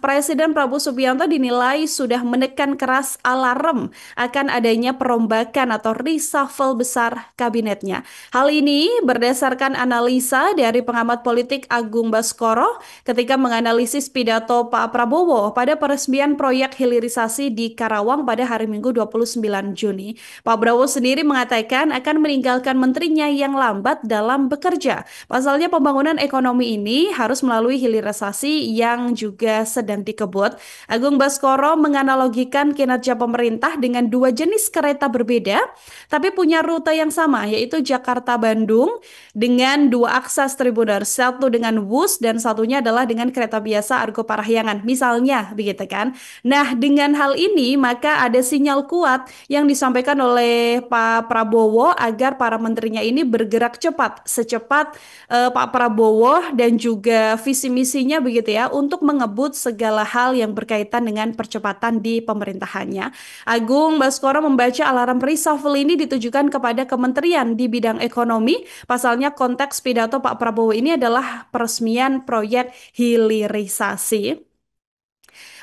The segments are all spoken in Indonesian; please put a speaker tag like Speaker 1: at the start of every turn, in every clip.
Speaker 1: Presiden Prabowo Subianto dinilai sudah menekan keras alarm akan adanya perombakan atau reshuffle besar kabinetnya. Hal ini berdasarkan analisa dari pengamat politik Agung Baskoro ketika menganalisis pidato Pak Prabowo pada peresmian proyek hilirisasi di Karawang pada hari Minggu 29 Juni. Pak Prabowo sendiri mengatakan akan meninggalkan menterinya yang lambat dalam bekerja. Pasalnya pembangunan ekonomi ini harus melalui hilirisasi yang juga sedang dikebut. Agung Baskoro menganalogikan kinerja pemerintah dengan dua jenis kereta berbeda, tapi punya rute yang sama, yaitu Jakarta-Bandung dengan dua akses Tribuners, satu dengan Wus dan satunya adalah dengan kereta biasa Argo Parahyangan, misalnya begitu kan. Nah, dengan hal ini maka ada sinyal kuat yang disampaikan oleh Pak Prabowo agar para menterinya ini bergerak cepat, secepat Pak Prabowo dan juga visi misinya begitu ya untuk mengebut segala hal yang berkaitan dengan percepatan di pemerintahannya. Agung Baskoro membaca alarm reshuffle ini ditujukan kepada kementerian di bidang ekonomi. Pasalnya konteks pidato Pak Prabowo ini adalah peresmian proyek hilirisasi.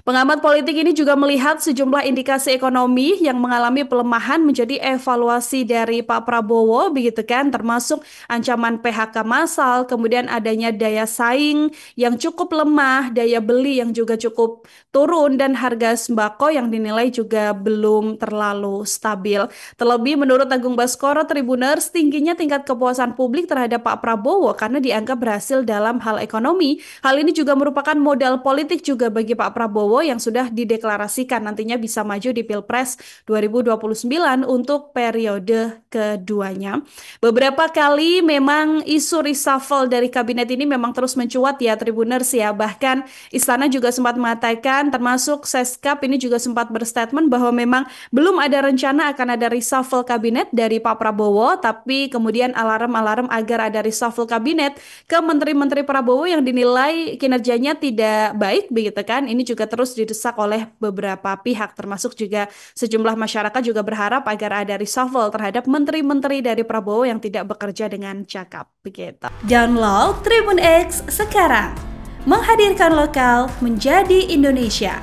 Speaker 1: Pengamat politik ini juga melihat sejumlah indikasi ekonomi yang mengalami pelemahan menjadi evaluasi dari Pak Prabowo, begitu kan, termasuk ancaman PHK massal, kemudian adanya daya saing yang cukup lemah, daya beli yang juga cukup turun, dan harga sembako yang dinilai juga belum terlalu stabil. Terlebih menurut Agung Baskoro Tribuners, tingginya tingkat kepuasan publik terhadap Pak Prabowo karena dianggap berhasil dalam hal ekonomi. Hal ini juga merupakan modal politik juga bagi Pak Prabowo yang sudah dideklarasikan nantinya bisa maju di Pilpres 2029 untuk periode keduanya. Beberapa kali memang isu reshuffle dari kabinet ini memang terus mencuat ya Tribuners ya. Bahkan Istana juga sempat mengatakan, termasuk Seskap ini juga sempat berstatement bahwa memang belum ada rencana akan ada reshuffle kabinet dari Pak Prabowo, tapi kemudian alarm-alarm agar ada reshuffle kabinet ke menteri-menteri Prabowo yang dinilai kinerjanya tidak baik begitu kan. Ini juga terus didesak oleh beberapa pihak, termasuk juga sejumlah masyarakat juga berharap agar ada reshuffle terhadap menteri-menteri dari Prabowo yang tidak bekerja dengan cakap begitu. Download Tribun X sekarang, menghadirkan lokal menjadi Indonesia.